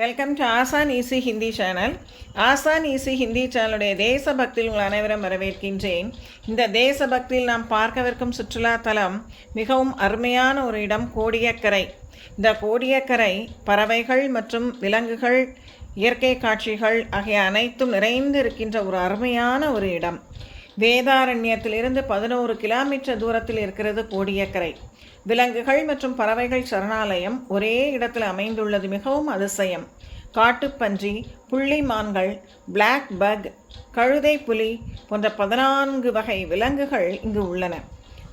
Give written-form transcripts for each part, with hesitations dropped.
Welcome to ஆசான் easy Hindi channel. ஆசான் easy Hindi சேனலுடைய தேசபக்தியில் உங்கள் அனைவரும் வரவேற்கின்றேன். இந்த தேசபக்தியில் நாம் பார்க்கவிருக்கும் சுற்றுலா தலம் மிகவும் அருமையான ஒரு இடம், கோடியக்கரை. இந்த கோடியக்கரை பறவைகள் மற்றும் விலங்குகள், இயற்கை காட்சிகள் ஆகிய அனைத்தும் நிறைந்து இருக்கின்ற ஒரு அருமையான ஒரு இடம். வேதாரண்யத்திலிருந்து 11 கிலோமீட்டர் தூரத்தில் இருக்கிறது கோடியக்கரை. விலங்குகள் மற்றும் பறவைகள் சரணாலயம் ஒரே இடத்தில் அமைந்துள்ளது மிகவும் அதிசயம். காட்டுப்பன்றி, புள்ளிமான்கள், பிளாக் பக், கழுதை புலி போன்ற 14 வகை விலங்குகள் இங்கு உள்ளன.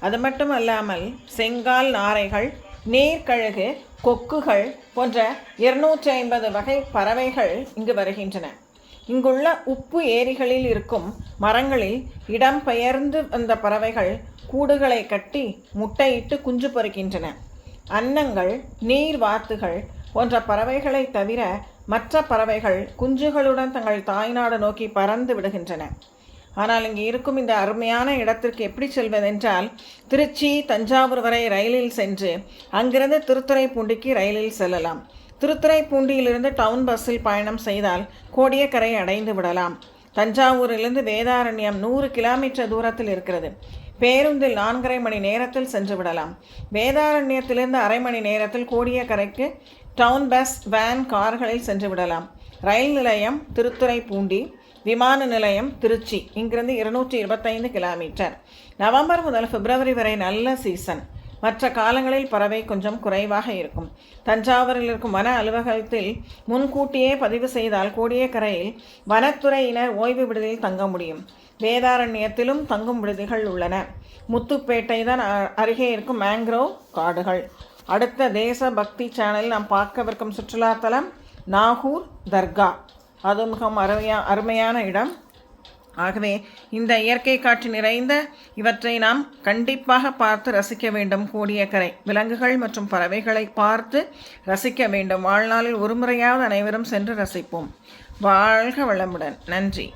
அது மட்டுமல்லாமல் செங்கால் நாரைகள், நீர்க்கழுகு, கொக்குகள் போன்ற 250 வகை பறவைகள் இங்கு வருகின்றன. இங்குள்ள உப்பு ஏரிகளில் இருக்கும் மரங்களில் இடம்பெயர்ந்து வந்த பறவைகள் கூடுகளை கட்டி முட்டையிட்டு குஞ்சு பொறுக்கின்றன. அன்னங்கள், நீர் வாத்துகள் போன்ற பறவைகளை தவிர மற்ற பறவைகள் குஞ்சுகளுடன் தங்கள் தாய்நாடு நோக்கி பறந்து விடுகின்றன. ஆனால் இங்கு இருக்கும் இந்த அருமையான இடத்திற்கு எப்படி செல்வதென்றால், திருச்சி, தஞ்சாவூர் வரை ரயிலில் சென்று அங்கிருந்து திருத்துறைப்பூண்டிக்கு ரயிலில் செல்லலாம். திருத்துறைப்பூண்டியிலிருந்து டவுன் பஸ்ஸில் பயணம் செய்தால் கோடியக்கரை அடைந்து விடலாம். தஞ்சாவூரிலிருந்து வேதாரண்யம் 100 கிலோமீட்டர் தூரத்தில் இருக்கிறது. பேருந்தில் 4.5 மணி நேரத்தில் சென்று விடலாம். வேதாரண்யத்திலிருந்து அரை மணி நேரத்தில் கோடியக்கரைக்கு டவுன் பஸ், வேன், கார்களில் சென்று விடலாம். ரயில் நிலையம் திருத்துறைப்பூண்டி, விமான நிலையம் திருச்சி. இங்கிருந்து 225 கிலோமீட்டர். நவம்பர் முதல் பிப்ரவரி வரை நல்ல சீசன். மற்ற காலங்களில் பறவை கொஞ்சம் குறைவாக இருக்கும். தஞ்சாவூரில் இருக்கும் வன அலுவலகத்தில் முன்கூட்டியே பதிவு செய்தால் கோடியக்கரையில் வனத்துறையினர் ஓய்வு விடுதியில் தங்க முடியும். வேதாரண்யத்திலும் தங்கும் விடுதிகள் உள்ளன. முத்துப்பேட்டை தான் அருகே இருக்கும் மேங்க்ரோவ் காடுகள். அடுத்த தேசபக்தி சேனலில் நாம் பார்க்கவிருக்கும் சுற்றுலாத்தலம் நாகூர் தர்கா. அது மிகவும் அருமையான இடம். ஆகவே இந்த இயற்கை காட்சி நிறைந்த இவற்றை நாம் கண்டிப்பாக பார்த்து ரசிக்க வேண்டும். கோடியக்கரை விலங்குகள் மற்றும் பறவைகளை பார்த்து ரசிக்க வேண்டும். வாழ்நாளில் ஒரு முறையாவது அனைவரும் சென்று ரசிப்போம். வாழ்க வளமுடன். நன்றி.